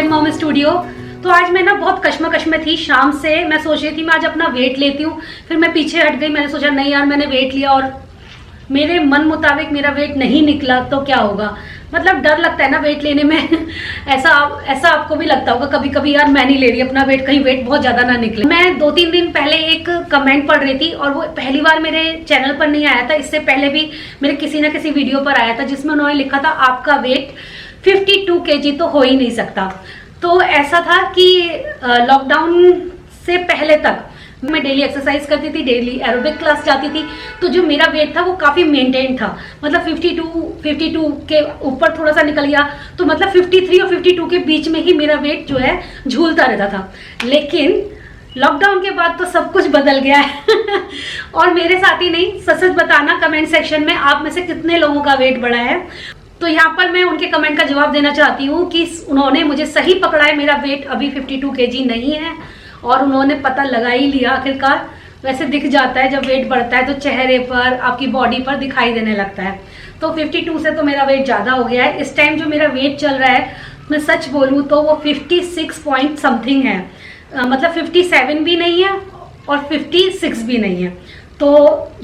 Indian mom studio. तो आज मैं ना बहुत कश्मकश में थी, शाम से मैं सोच रही थी मैं आज अपना वेट लेती हूँ, फिर मैं पीछे हट गई। मैंने सोचा नहीं यार, मैंने वेट लिया और मेरे मन मुताबिक मेरा वेट नहीं निकला तो क्या होगा। मतलब डर लगता है ना वेट लेने में। ऐसा आपको भी लगता होगा कभी कभी, यार मैं नहीं ले रही अपना वेट, कहीं वेट बहुत ज्यादा ना निकले। मैं 2-3 दिन पहले एक कमेंट पढ़ रही थी और वो पहली बार मेरे चैनल पर नहीं आया था, इससे पहले भी मेरे किसी ना किसी वीडियो पर आया था, जिसमें उन्होंने लिखा था आपका वेट 52 kg तो हो ही नहीं सकता। तो ऐसा था कि लॉकडाउन से पहले तक मैं डेली एक्सरसाइज करती थी, डेली एरोबिक क्लास जाती थी, तो जो मेरा वेट था वो काफी मेंटेन था। मतलब 52 के ऊपर थोड़ा सा निकल गया तो मतलब 53 और 52 के बीच में ही मेरा वेट जो है झूलता रहता था। लेकिन लॉकडाउन के बाद तो सब कुछ बदल गया है। और मेरे साथ ही नहीं, सच बताना कमेंट सेक्शन में आप में से कितने लोगों का वेट बढ़ा है। तो यहाँ पर मैं उनके कमेंट का जवाब देना चाहती हूँ कि उन्होंने मुझे सही पकड़ा है, मेरा वेट अभी 52 kg नहीं है और उन्होंने पता लगा ही लिया आखिरकार। वैसे दिख जाता है जब वेट बढ़ता है तो चेहरे पर, आपकी बॉडी पर दिखाई देने लगता है। तो 52 से तो मेरा वेट ज़्यादा हो गया है। इस टाइम जो मेरा वेट चल रहा है, मैं सच बोलूँ तो वो 56 पॉइंट समथिंग है। मतलब 57 भी नहीं है और 56 भी नहीं है। तो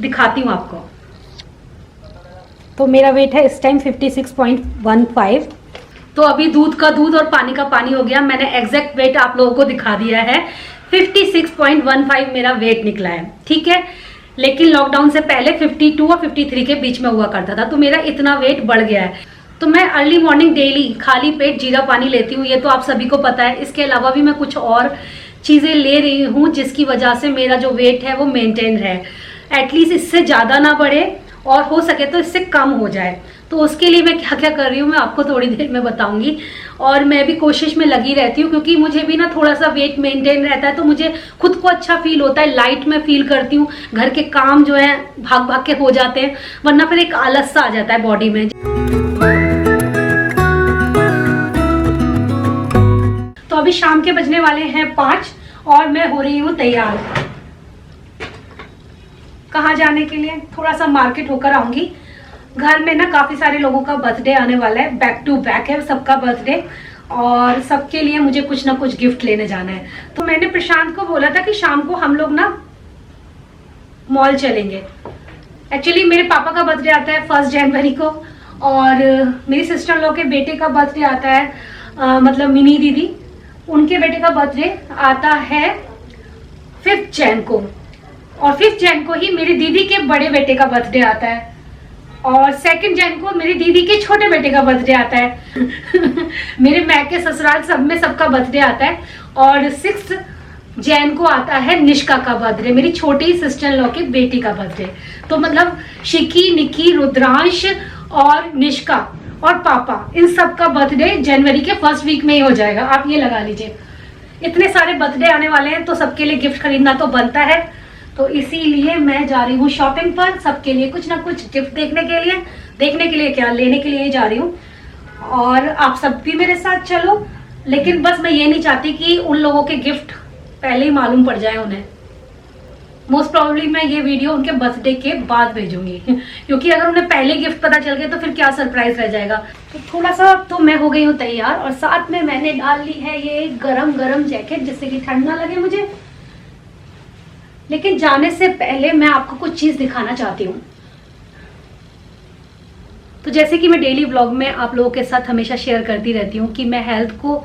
दिखाती हूँ आपको। तो मेरा वेट है इस टाइम 56.15। तो अभी दूध का दूध और पानी का पानी हो गया। मैंने एग्जैक्ट वेट आप लोगों को दिखा दिया है, 56.15 मेरा वेट निकला है, ठीक है। लेकिन लॉकडाउन से पहले 52 और 53 के बीच में हुआ करता था, तो मेरा इतना वेट बढ़ गया है। तो मैं अर्ली मॉर्निंग डेली खाली पेट जीरा पानी लेती हूँ, ये तो आप सभी को पता है। इसके अलावा भी मैं कुछ और चीज़ें ले रही हूँ जिसकी वजह से मेरा जो वेट है वो मेंटेन रहे, एटलीस्ट इससे ज़्यादा ना बढ़े और हो सके तो इससे कम हो जाए। तो उसके लिए मैं क्या क्या कर रही हूँ मैं आपको थोड़ी देर में बताऊंगी। और मैं भी कोशिश में लगी रहती हूँ क्योंकि मुझे भी ना थोड़ा सा वेट मेंटेन रहता है तो मुझे खुद को अच्छा फील होता है, लाइट में फील करती हूँ। घर के काम जो है भाग भाग के हो जाते हैं, वरना फिर एक आलस सा आ जाता है बॉडी में। तो अभी शाम के बजने वाले हैं 5 और मैं हो रही हूँ तैयार। कहाँ जाने के लिए? थोड़ा सा मार्केट होकर आऊंगी। घर में ना काफी सारे लोगों का बर्थडे आने वाला है, बैक टू बैक है सबका बर्थडे, और सबके लिए मुझे कुछ ना कुछ गिफ्ट लेने जाना है। तो मैंने प्रशांत को बोला था कि शाम को हम लोग ना मॉल चलेंगे। एक्चुअली मेरे पापा का बर्थडे आता है 1 जनवरी को और मेरी सिस्टर इन लॉ के बेटे का बर्थडे आता है, मतलब मिनी दीदी, उनके बेटे का बर्थडे आता है 5 जन को, और 5 जन को ही मेरी दीदी के बड़े बेटे का बर्थडे आता है, और 2 जन को मेरी दीदी के छोटे बेटे का बर्थडे आता है। मेरे मैके ससुराल सब में सबका बर्थडे आता है। और 6 जन को आता है निष्का का बर्थडे, मेरी छोटी सिस्टर लॉ की बेटी का बर्थडे। तो मतलब शिकी, निकी, रुद्रांश और निष्का और पापा, इन सब का बर्थडे जनवरी के 1st वीक में ही हो जाएगा। आप ये लगा लीजिए, इतने सारे बर्थडे आने वाले हैं तो सबके लिए गिफ्ट खरीदना तो बनता है। तो इसीलिए मैं जा रही हूँ शॉपिंग पर, सबके लिए कुछ ना कुछ गिफ्ट देखने के लिए क्या, लेने के लिए ही जा रही हूँ। और आप सब भी मेरे साथ चलो, लेकिन बस मैं ये नहीं चाहती कि उन लोगों के गिफ्ट पहले ही मालूम पड़ जाए उन्हें। मोस्ट प्रोबेबली मैं ये वीडियो उनके बर्थडे के बाद भेजूंगी, क्योंकि अगर उन्हें पहले गिफ्ट पता चल गया तो फिर क्या सरप्राइज रह जाएगा। तो थोड़ा सा तो मैं हो गई हूँ तैयार, और साथ में मैंने डाल ली है ये गरम गरम जैकेट जिससे कि ठंड ना लगे मुझे। लेकिन जाने से पहले मैं आपको कुछ चीज दिखाना चाहती हूँ। तो जैसे कि मैं डेली व्लॉग में आप लोगों के साथ हमेशा शेयर करती रहती हूँ कि मैं हेल्थ को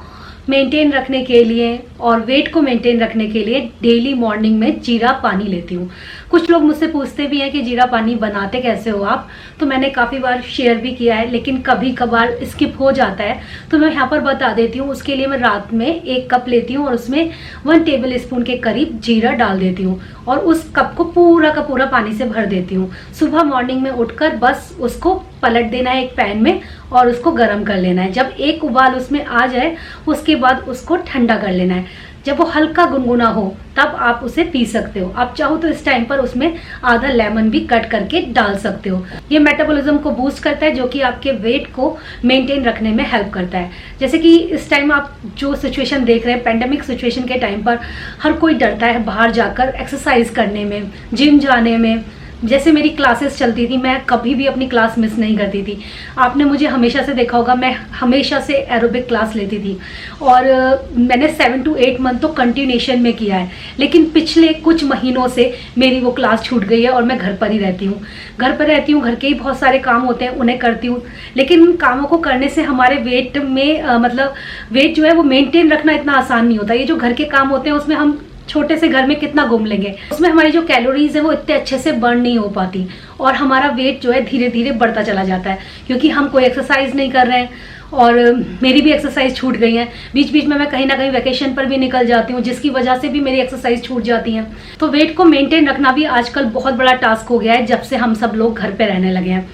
मेंटेन रखने के लिए और वेट को मेंटेन रखने के लिए डेली मॉर्निंग में जीरा पानी लेती हूँ। कुछ लोग मुझसे पूछते भी हैं कि जीरा पानी बनाते कैसे हो आप, तो मैंने काफ़ी बार शेयर भी किया है, लेकिन कभी कभार स्किप हो जाता है तो मैं यहाँ पर बता देती हूँ। उसके लिए मैं रात में 1 कप लेती हूँ और उसमें 1 टेबल स्पून के करीब जीरा डाल देती हूँ और उस कप को पूरा का पूरा पानी से भर देती हूँ। सुबह मॉर्निंग में उठकर बस उसको पलट देना है एक पैन में और उसको गर्म कर लेना है। जब एक उबाल उसमें आ जाए उसके बाद उसको ठंडा कर लेना है। जब वो हल्का गुनगुना हो तब आप उसे पी सकते हो। आप चाहो तो इस टाइम पर उसमें आधा लेमन भी कट करके डाल सकते हो। ये मेटाबॉलिज्म को बूस्ट करता है, जो कि आपके वेट को मेंटेन रखने में हेल्प करता है। जैसे कि इस टाइम आप जो सिचुएशन देख रहे हैं, पेंडेमिक सिचुएशन के टाइम पर हर कोई डरता है बाहर जाकर एक्सरसाइज करने में, जिम जाने में, जैसे मेरी क्लासेस चलती थी, मैं कभी भी अपनी क्लास मिस नहीं करती थी। आपने मुझे हमेशा से देखा होगा, मैं हमेशा से एरोबिक क्लास लेती थी और मैंने 7 to 8 मंथ तो कंटिन्यूएशन में किया है। लेकिन पिछले कुछ महीनों से मेरी वो क्लास छूट गई है और मैं घर पर ही रहती हूँ। घर के ही बहुत सारे काम होते हैं, उन्हें करती हूँ। लेकिन उन कामों को करने से हमारे वेट में मतलब वेट जो है वो मेंटेन रखना इतना आसान नहीं होता। ये जो घर के काम होते हैं उसमें हम छोटे से घर में कितना घूम लेंगे, उसमें हमारी जो कैलोरीज है वो इतने अच्छे से बर्न नहीं हो पाती और हमारा वेट जो है धीरे धीरे बढ़ता चला जाता है, क्योंकि हम कोई एक्सरसाइज नहीं कर रहे हैं। और मेरी भी एक्सरसाइज छूट गई है। बीच बीच में मैं कहीं ना कहीं वैकेशन पर भी निकल जाती हूँ, जिसकी वजह से भी मेरी एक्सरसाइज छूट जाती है। तो वेट को मेंटेन रखना भी आजकल बहुत बड़ा टास्क हो गया है, जब से हम सब लोग घर पे रहने लगे हैं।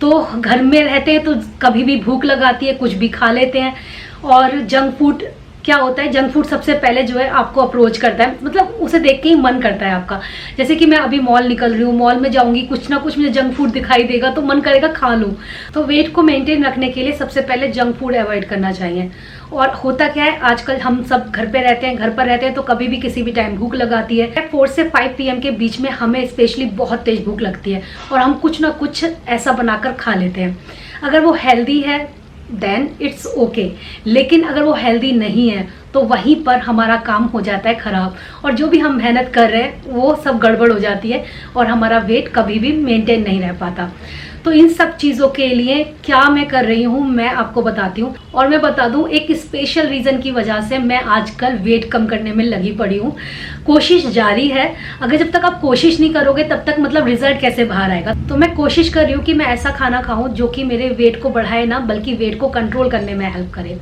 तो घर में रहते हैं तो कभी भी भूख लगाती है, कुछ भी खा लेते हैं। और जंक फूड क्या होता है, जंक फूड सबसे पहले जो है आपको अप्रोच करता है, मतलब उसे देख के ही मन करता है आपका। जैसे कि मैं अभी मॉल निकल रही हूँ, मॉल में जाऊंगी, कुछ ना कुछ मुझे जंक फूड दिखाई देगा तो मन करेगा खा लूँ। तो वेट को मेंटेन रखने के लिए सबसे पहले जंक फूड अवॉइड करना चाहिए। और होता क्या है, आजकल हम सब घर पे रहते हैं, घर पर रहते हैं तो कभी भी किसी भी टाइम भूख लगाती है। 4 से 5 PM के बीच में हमें स्पेशली बहुत तेज भूख लगती है और हम कुछ ना कुछ ऐसा बनाकर खा लेते हैं। अगर वो हेल्दी है देन इट्स ओके, लेकिन अगर वो हेल्दी नहीं है तो वहीं पर हमारा काम हो जाता है खराब, और जो भी हम मेहनत कर रहे हैं वो सब गड़बड़ हो जाती है और हमारा वेट कभी भी मेंटेन नहीं रह पाता। तो इन सब चीज़ों के लिए क्या मैं कर रही हूँ मैं आपको बताती हूँ। और मैं बता दूँ, एक स्पेशल रीज़न की वजह से मैं आजकल वेट कम करने में लगी पड़ी हूँ। कोशिश जारी है, अगर जब तक आप कोशिश नहीं करोगे तब तक मतलब रिजल्ट कैसे बाहर आएगा। तो मैं कोशिश कर रही हूँ कि मैं ऐसा खाना खाऊं जो कि मेरे वेट को बढ़ाए ना, बल्कि वेट को कंट्रोल करने में हेल्प करे।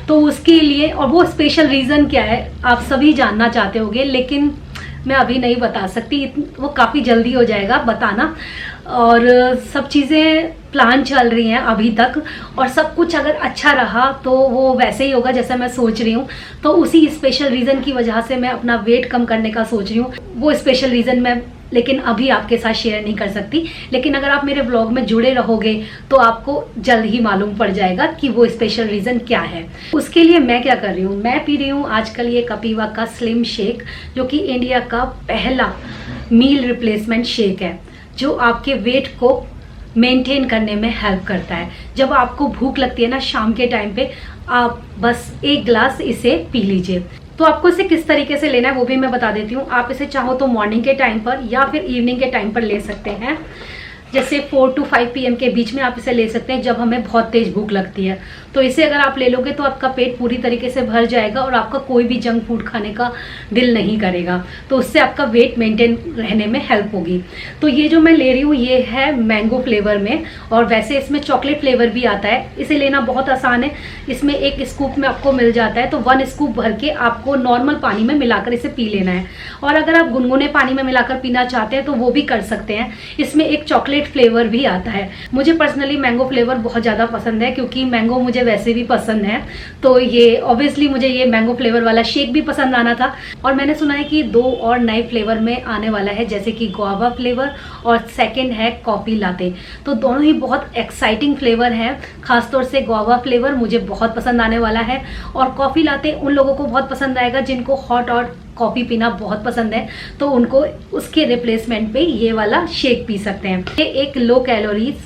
तो उसके लिए, और वो स्पेशल रीज़न क्या है आप सभी जानना चाहते होंगे, लेकिन मैं अभी नहीं बता सकती, वो काफ़ी जल्दी हो जाएगा बताना। और सब चीज़ें प्लान चल रही हैं अभी तक, और सब कुछ अगर अच्छा रहा तो वो वैसे ही होगा जैसा मैं सोच रही हूँ। तो उसी स्पेशल रीज़न की वजह से मैं अपना वेट कम करने का सोच रही हूँ। वो स्पेशल रीज़न मैं लेकिन अभी आपके साथ शेयर नहीं कर सकती, लेकिन अगर आप मेरे ब्लॉग में जुड़े रहोगे तो आपको जल्द ही मालूम पड़ जाएगा कि वो स्पेशल रीज़न क्या है। उसके लिए मैं क्या कर रही हूँ, मैं पी रही हूँ आजकल ये कपीवा का स्लिम शेक, जो कि इंडिया का पहला मील रिप्लेसमेंट शेक है, जो आपके वेट को मेंटेन करने में हेल्प करता है। जब आपको भूख लगती है ना शाम के टाइम पे, आप बस 1 गिलास इसे पी लीजिए। तो आपको इसे किस तरीके से लेना है वो भी मैं बता देती हूँ। आप इसे चाहो तो मॉर्निंग के टाइम पर या फिर इवनिंग के टाइम पर ले सकते हैं। जैसे 4 to 5 PM के बीच में आप इसे ले सकते हैं, जब हमें बहुत तेज भूख लगती है। तो इसे अगर आप ले लोगे तो आपका पेट पूरी तरीके से भर जाएगा और आपका कोई भी जंक फूड खाने का दिल नहीं करेगा। तो उससे आपका वेट मेंटेन रहने में हेल्प होगी। तो ये जो मैं ले रही हूँ ये है मैंगो फ्लेवर में, और वैसे इसमें चॉकलेट फ्लेवर भी आता है। इसे लेना बहुत आसान है, इसमें 1 स्कूप में आपको मिल जाता है। तो 1 स्कूप भर के आपको नॉर्मल पानी में मिलाकर इसे पी लेना है। और अगर आप गुनगुने पानी में मिलाकर पीना चाहते हैं तो वो भी कर सकते हैं। इसमें एक चॉकलेट फ्लेवर भी आता है। मुझे पर्सनली मैंगो फ्लेवर बहुत ज़्यादा पसंद है, क्योंकि मैंगो मुझे वैसे भी पसंद है। तो ये ऑब्वियसली मुझे ये मैंगो फ्लेवर वाला शेक भी पसंद आना था। और मैंने सुना है कि 2 और नए फ्लेवर में आने वाला है, जैसे कि गुआवा फ्लेवर और सेकंड है कॉफ़ी लाते। तो दोनों ही बहुत एक्साइटिंग फ्लेवर हैं। खासतौर से गुआवा फ्लेवर मुझे बहुत पसंद आने वाला है, और कॉफ़ी लाते उन लोगों को बहुत पसंद आएगा जिनको हॉट और कॉफ़ी पीना बहुत पसंद है। तो उनको उसके रिप्लेसमेंट पे ये वाला शेक पी सकते हैं। ये एक लो कैलोरीज,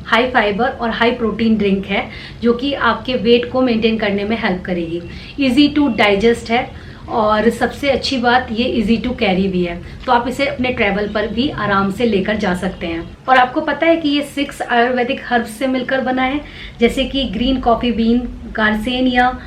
हाई फाइबर और हाई प्रोटीन ड्रिंक है, जो कि आपके वेट को मेंटेन करने में हेल्प करेगी। इजी टू डाइजेस्ट है, और सबसे अच्छी बात ये इजी टू कैरी भी है। तो आप इसे अपने ट्रैवल पर भी आराम से लेकर जा सकते हैं। और आपको पता है कि ये 6 आयुर्वेदिक हर्ब्स से मिलकर बना है, जैसे कि green coffee bean, garcinia,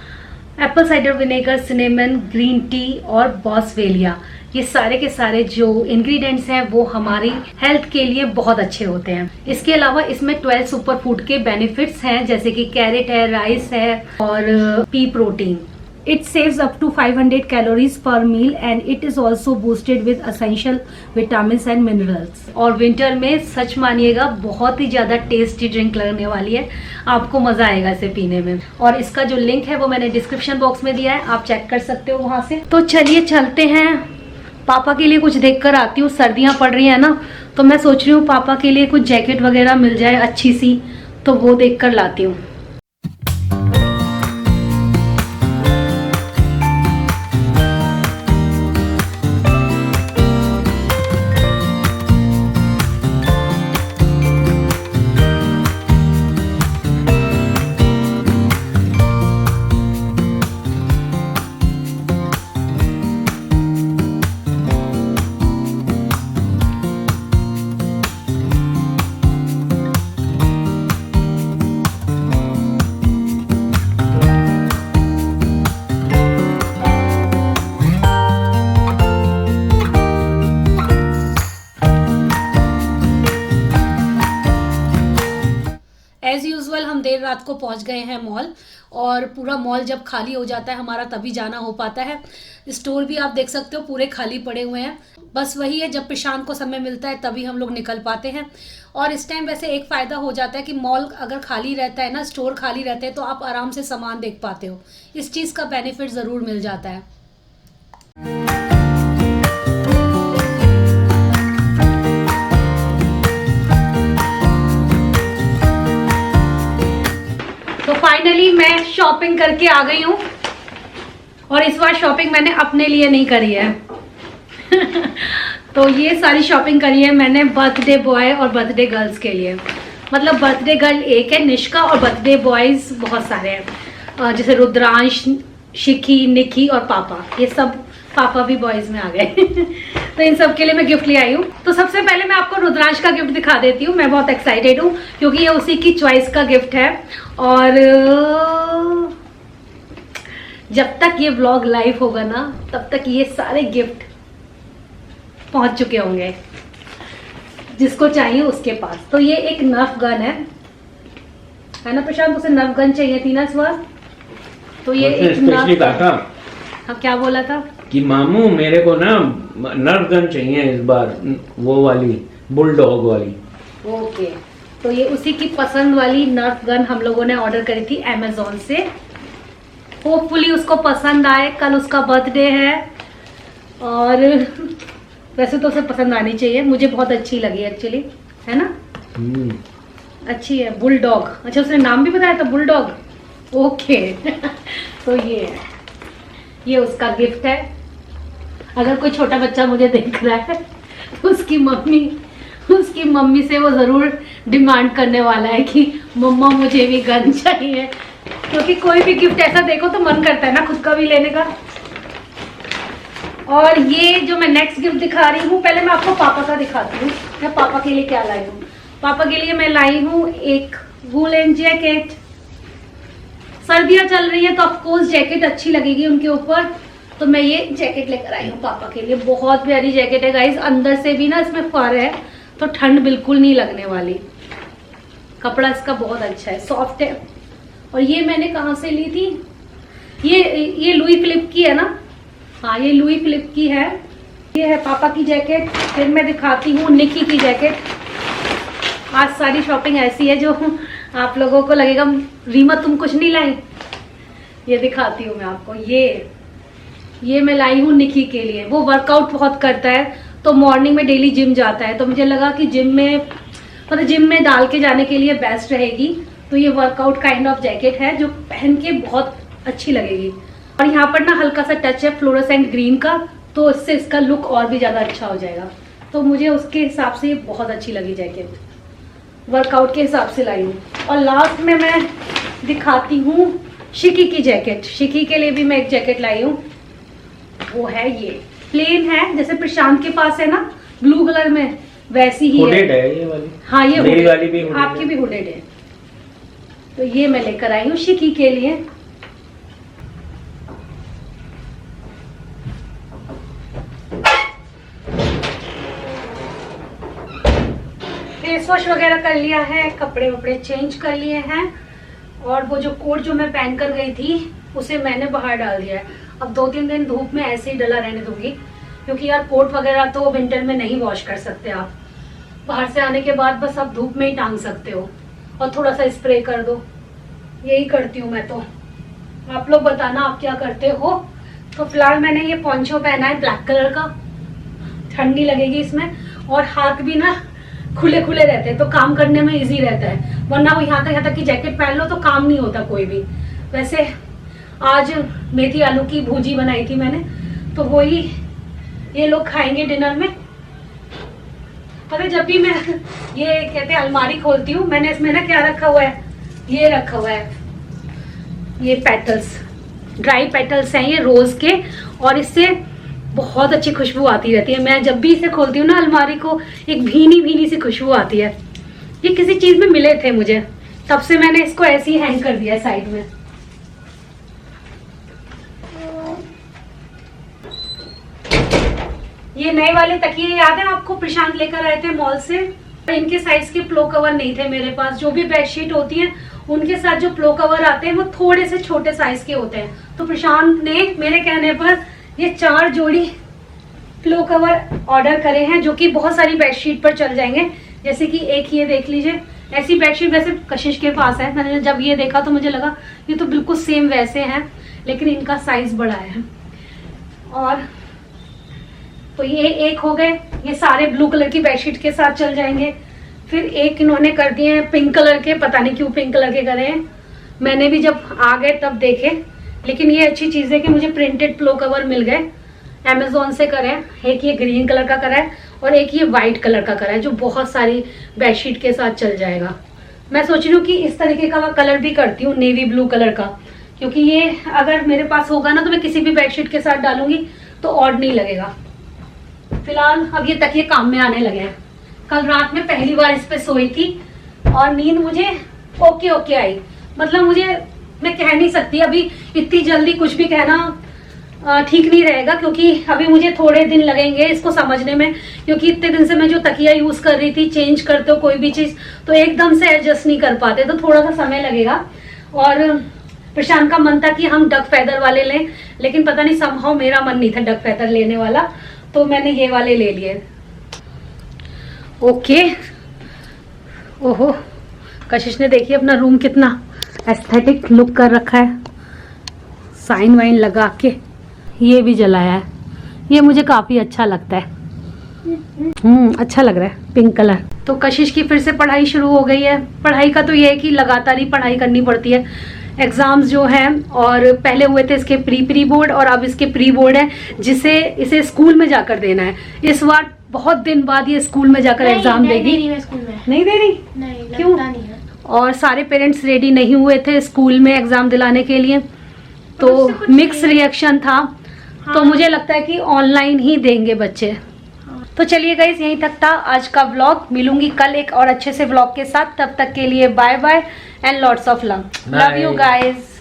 apple cider vinegar, cinnamon, green tea और बॉसवेलिया। ये सारे के सारे जो इंग्रेडिएंट्स हैं वो हमारी हेल्थ के लिए बहुत अच्छे होते हैं। इसके अलावा इसमें 12 सुपर फूड के बेनिफिट्स हैं, जैसे कि कैरेट है, राइस है और P protein. It saves up to 500 calories per meal and it is also boosted with essential vitamins and minerals। और विंटर में सच मानिएगा बहुत ही ज़्यादा टेस्टी ड्रिंक लगने वाली है, आपको मज़ा आएगा इसे पीने में। और इसका जो लिंक है वो मैंने डिस्क्रिप्शन बॉक्स में दिया है, आप चेक कर सकते हो वहाँ से। तो चलिए चलते हैं, पापा के लिए कुछ देख कर आती हूँ। सर्दियाँ पड़ रही हैं ना, तो मैं सोच रही हूँ पापा के लिए कुछ जैकेट वगैरह मिल जाए अच्छी सी, तो वो देख कर लाती हूँ। देर रात को पहुंच गए हैं मॉल, और पूरा मॉल जब खाली हो जाता है हमारा तभी जाना हो पाता है। स्टोर भी आप देख सकते हो पूरे खाली पड़े हुए हैं। बस वही है, जब प्रशांत को समय मिलता है तभी हम लोग निकल पाते हैं। और इस टाइम वैसे एक फ़ायदा हो जाता है कि मॉल अगर खाली रहता है ना, स्टोर खाली रहते हैं, तो आप आराम से सामान देख पाते हो। इस चीज़ का बेनिफिट ज़रूर मिल जाता है। तो फाइनली मैं शॉपिंग करके आ गई हूँ, और इस बार शॉपिंग मैंने अपने लिए नहीं करी है तो ये सारी शॉपिंग करी है मैंने बर्थडे बॉय और बर्थडे गर्ल्स के लिए। मतलब बर्थडे गर्ल एक है निष्का, और बर्थडे बॉयज बहुत सारे हैं, जैसे रुद्रांश, शिखी, निकी और पापा। ये सब पापा भी बॉयज में आ गए तो इन सब के लिए मैं गिफ्ट ले आई हूँ। तो सबसे पहले मैं आपको रुद्रांश का गिफ्ट दिखा देती हूँ। मैं बहुत एक्साइटेड हूँ क्योंकि ये उसी की चॉइस का गिफ्ट है, और जब तक ये व्लॉग लाइव होगा ना तब तक ये सारे गिफ्ट पहुंच चुके होंगे जिसको चाहिए उसके पास। तो ये एक नर्फ गन है ना प्रशांत? उसे नर्फ गन चाहिए थी ना इस बार, तो ये एक नर्फ। हाँ, क्या बोला था कि मामू मेरे को ना नर्फ गन चाहिए इस बार, वो वाली बुलडॉग वाली। ओके, तो ये उसी की पसंद वाली नर्फ गन हम लोगों ने ऑर्डर करी थी अमेज़न से। होपफुली उसको पसंद आए। कल उसका बर्थडे है, और वैसे तो उसे पसंद आनी चाहिए। मुझे बहुत अच्छी लगी एक्चुअली, है ना? अच्छी है, बुलडॉग। अच्छा, उसने नाम भी बताया था, बुलडॉग। ओके तो ये उसका गिफ्ट है। अगर कोई छोटा बच्चा मुझे देख रहा है तो उसकी मम्मी से वो ज़रूर डिमांड करने वाला है कि मम्मा मुझे भी गन चाहिए, क्योंकि कोई भी गिफ्ट ऐसा देखो तो मन करता है ना खुद का भी लेने का। और ये जो मैं नेक्स्ट गिफ्ट दिखा रही हूँ, पहले मैं आपको पापा का दिखाती हूँ। मैं पापा के लिए क्या लाई हूँ। पापा के लिए मैं लाई हूँ एक वूलन जैकेट। सर्दियाँ चल रही हैं तो ऑफकोर्स जैकेट अच्छी लगेगी उनके ऊपर, तो मैं ये जैकेट लेकर आई हूँ पापा के लिए। बहुत प्यारी जैकेट है गाइस, अंदर से भी ना इसमें फर है तो ठंड बिल्कुल नहीं लगने वाली। कपड़ा इसका बहुत अच्छा है, सॉफ्ट है। और ये मैंने कहाँ से ली थी? ये लुई फिलिप की है ना? हाँ, ये लुई फिलिप की है। ये है पापा की जैकेट। फिर मैं दिखाती हूँ निकी की जैकेट। आज सारी शॉपिंग ऐसी है जो आप लोगों को लगेगा रीमा तुम कुछ नहीं लाई। ये दिखाती हूँ मैं आपको। ये मैं लाई हूँ निकी के लिए। वो वर्कआउट बहुत करता है, तो मॉर्निंग में डेली जिम जाता है, तो मुझे लगा कि जिम में डाल के जाने के लिए बेस्ट रहेगी। तो ये वर्कआउट काइंड ऑफ जैकेट है जो पहन के बहुत अच्छी लगेगी। और यहाँ पर ना हल्का सा टच है फ्लोरोसेंट ग्रीन का, तो इससे इसका लुक और भी ज़्यादा अच्छा हो जाएगा। तो मुझे उसके हिसाब से ये बहुत अच्छी लगी जैकेट, वर्कआउट के हिसाब से लाई हूँ। और लास्ट में मैं दिखाती हूँ शिकी की जैकेट। शिकी के लिए भी मैं एक जैकेट लाई हूँ। वो है ये प्लेन है, जैसे प्रशांत के पास है ना ब्लू कलर में, वैसी ही है ये वाली। हाँ, ये मेरी वाली भी आपकी भी हुडेड है। तो ये मैं लेकर आई हूँ शिकी के लिए। फेस वॉश वगैरह कर लिया है, कपड़े वपड़े चेंज कर लिए हैं, और वो जो कोट जो मैं पहन कर गई थी उसे मैंने बाहर डाल दिया है। अब 2-3 दिन धूप में ऐसे ही डला रहने दूंगी, क्योंकि यार कोट वगैरह तो विंटर में नहीं वॉश कर सकते आप। बाहर से आने के बाद बस आप धूप में ही टांग सकते हो, और थोड़ा सा स्प्रे कर दो। यही करती हूँ मैं तो। आप लोग बताना आप क्या करते हो। तो फिलहाल मैंने ये पोंचो पहना है ब्लैक कलर का, ठंडी लगेगी इसमें, और हाथ भी ना खुले खुले रहते हैं तो काम करने में इजी रहता है। वरना वो यहाँ तक की जैकेट पहन लो तो काम नहीं होता कोई भी। वैसे आज मेथी आलू की भुजी बनाई थी मैंने, तो वही ये लोग खाएंगे डिनर में। पता, जब भी मैं ये कहते हैं अलमारी खोलती हूँ, मैंने इसमें ना क्या रखा हुआ है, ये रखा हुआ है, ये पेटल्स, ड्राई पेटल्स हैं ये रोज के, और इससे बहुत अच्छी खुशबू आती रहती है। मैं जब भी इसे खोलती हूँ ना अलमारी को, एक भीनी भीनी सी खुशबू आती है। ये किसी चीज में मिले थे मुझे, तब से मैंने इसको ऐसे ही हैंग कर दिया साइड में। ये नए वाले तकिए याद है आपको, प्रशांत लेकर आए थे मॉल से, इनके साइज के प्लो कवर नहीं थे मेरे पास। जो भी बेडशीट होती है उनके साथ जो प्लो कवर आते हैं वो थोड़े से छोटे साइज के होते हैं। तो प्रशांत ने मेरे कहने पर ये 4 जोड़ी प्लो कवर ऑर्डर करे हैं, जो कि बहुत सारी बेडशीट पर चल जाएंगे। जैसे कि एक ये देख लीजिए, ऐसी बेडशीट वैसे कशिश के पास है। मैंने जब ये देखा तो मुझे लगा ये तो बिल्कुल सेम वैसे हैं, लेकिन इनका साइज बड़ा है। और तो ये एक हो गए, ये सारे ब्लू कलर की बेडशीट के साथ चल जाएंगे। फिर एक इन्होंने कर दिए हैं पिंक कलर के, पता नहीं क्यों पिंक कलर के करे हैं, मैंने भी जब आ गए तब देखे। लेकिन ये अच्छी चीज है कि मुझे प्रिंटेड प्लो कवर मिल गए, अमेजोन से करे। एक ये ग्रीन कलर का करा है और एक ये व्हाइट कलर का करा है, जो बहुत सारी बेडशीट के साथ चल जाएगा। मैं सोच रही हूँ कि इस तरीके का कलर भी करती हूँ, नेवी ब्लू कलर का, क्योंकि ये अगर मेरे पास होगा ना तो मैं किसी भी बेडशीट के साथ डालूंगी तो ऑड नहीं लगेगा। फिलहाल अब ये तकिए काम में आने लगे हैं। कल रात में पहली बार इस पे सोई थी और नींद मुझे ओके ओके आई। मतलब मुझे, मैं कह नहीं सकती अभी इतनी जल्दी कुछ भी कहना ठीक नहीं रहेगा, क्योंकि अभी मुझे थोड़े दिन लगेंगे इसको समझने में। क्योंकि इतने दिन से मैं जो तकिया यूज कर रही थी, चेंज करते हो कोई भी चीज तो एकदम से एडजस्ट नहीं कर पाते, तो थोड़ा सा समय लगेगा। और प्रशांत का मन था कि हम डक फेदर वाले लें, लेकिन पता नहीं समहाउ मेरा मन नहीं था डक फेदर लेने वाला, तो मैंने ये वाले ले लिए। ओके। ओहो, कशिश ने देखिए अपना रूम कितना एस्थेटिक लुक कर रखा है, साइन वाइन लगा के। ये भी जलाया है, ये मुझे काफी अच्छा लगता है। अच्छा लग रहा है पिंक कलर। तो कशिश की फिर से पढ़ाई शुरू हो गई है। पढ़ाई का तो ये है कि लगातार ही पढ़ाई करनी पड़ती है। एग्जाम्स जो हैं, और पहले हुए थे इसके प्री बोर्ड और अब इसके प्री बोर्ड है, जिसे इसे स्कूल में जाकर देना है। इस बार बहुत दिन बाद ये स्कूल में जाकर एग्जाम देगी। नहीं दे रही? नहीं, क्यों? नहीं है। और सारे पेरेंट्स रेडी नहीं हुए थे स्कूल में एग्जाम दिलाने के लिए, तो मिक्स रिएक्शन था। हाँ। तो मुझे लगता है कि ऑनलाइन ही देंगे बच्चे। हाँ। तो चलिए गाइस, यहीं तक था आज का व्लॉग। मिलूंगी कल एक और अच्छे से व्लॉग के साथ। तब तक के लिए bye bye and lots of love. Love you guys.